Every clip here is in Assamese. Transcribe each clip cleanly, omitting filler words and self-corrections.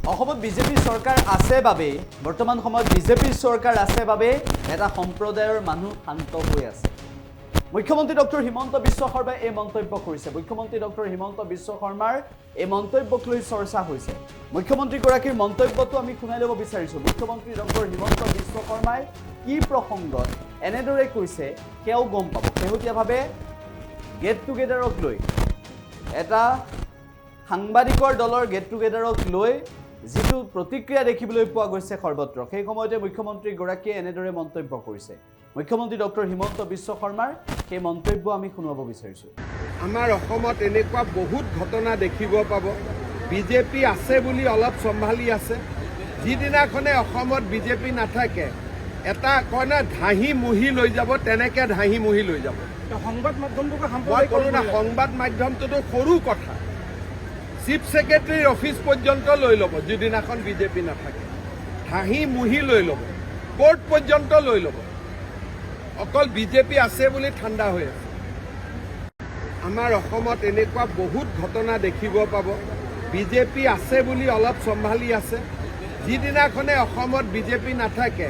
অসমত বিজেপি চৰকাৰ আছে বাবে বৰ্তমান সময়ত বিজেপি চৰকাৰ আছে বাবে এটা সম্প্ৰদায়ৰ মানুহ শান্ত হৈ আছে। মুখ্যমন্ত্ৰী ডক্টৰ হিমন্ত বিশ্ব শৰ্মাই এই মন্তব্য কৰিছে। মুখ্যমন্ত্ৰী ডক্টৰ হিমন্ত বিশ্ব শৰ্মাৰ এই মন্তব্যক লৈ চৰ্চা হৈছে। মুখ্যমন্ত্ৰীগৰাকীৰ মন্তব্যটো আমি শুনাই ল'ব বিচাৰিছোঁ। মুখ্যমন্ত্ৰী ডক্টৰ হিমন্ত বিশ্ব শৰ্মাই কি প্ৰসংগত এনেদৰে কৈছে সেয়াও গম পাব। শেহতীয়াভাৱে গেট টুগেডাৰক লৈ এটা সাংবাদিকৰ দলৰ গেট টুগেডাৰক লৈ যিটো প্ৰতিক্ৰিয়া দেখিবলৈ পোৱা গৈছে সৰ্বত্ৰ, সেই সময়তে মুখ্যমন্ত্ৰীগৰাকীয়ে এনেদৰে মন্তব্য কৰিছে। মুখ্যমন্ত্ৰী ডক্টৰ হিমন্ত বিশ্ব শৰ্মাৰ সেই মন্তব্য আমি শুনাব বিচাৰিছোঁ। আমাৰ অসমত এনেকুৱা বহুত ঘটনা দেখিব পাব। বিজেপি আছে বুলি অলপ চম্ভালি আছে। যিদিনাখনে অসমত বিজেপি নাথাকে এটা কয় না ধাহি মুহি লৈ যাব, তেনেকৈ ধাহি মুহি লৈ যাব। সংবাদ মাধ্যমটোকে মই ক'লো না, সংবাদ মাধ্যমটোতো সৰু কথা। চিফ ছেক্ৰেটাৰীৰ অফিচ পৰ্যন্ত লৈ ল'ব যিদিনাখন বিজেপি নাথাকে। ধাহি মুহি লৈ ল'ব, কোৰ্ট পৰ্যন্ত লৈ ল'ব। অকল বিজেপি আছে বুলি ঠাণ্ডা হৈ আছে। আমাৰ অসমত এনেকুৱা বহুত ঘটনা দেখিব পাব। বিজেপি আছে বুলি অলপ চম্ভালি আছে। যিদিনাখনে অসমত বিজেপি নাথাকে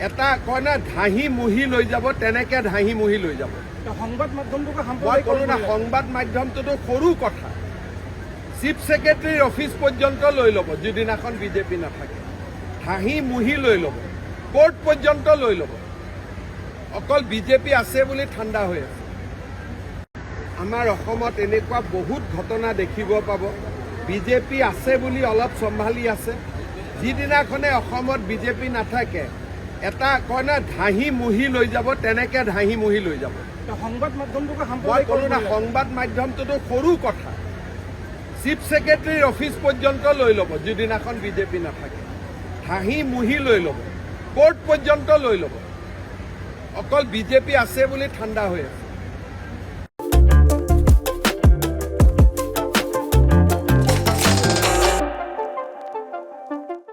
এটা কয় না ধাহি মুহি লৈ যাব, তেনেকৈ ধাহি মুহি লৈ যাব। সংবাদ মাধ্যমটোকে মই ক'লো না, সংবাদ মাধ্যমটোতো সৰু কথা। চিফ ছেক্ৰেটাৰীৰ অফিচ পৰ্যন্ত লৈ ল'ব যিদিনাখন বিজেপি নাথাকে। ধাহি মুহি লৈ ল'ব, কোৰ্ট পৰ্যন্ত লৈ ল'ব। অকল বিজেপি আছে বুলি ঠাণ্ডা হৈ আছে। আমাৰ অসমত এনেকুৱা বহুত ঘটনা দেখিব পাব। বিজেপি আছে বুলি অলপ চম্ভালি আছে। যিদিনাখনে অসমত বিজেপি নাথাকে এটা কয় না ধাহি মুহি লৈ যাব, তেনেকৈ ধাহি মুহি লৈ যাব। সংবাদ মাধ্যমটোকে মই ক'লো না, সংবাদ মাধ্যমটোতো সৰু কথা। চিফ ছেক্ৰেটাৰীৰ অফিচ পৰ্যন্ত লৈ ল'ব যিদিনাখন বিজেপি নাথাকে। ধাহি মুহি লৈ ল'ব, কোৰ্ট পৰ্যন্ত লৈ ল'ব। অকল বিজেপি আছে বুলি ঠাণ্ডা হৈ আছে।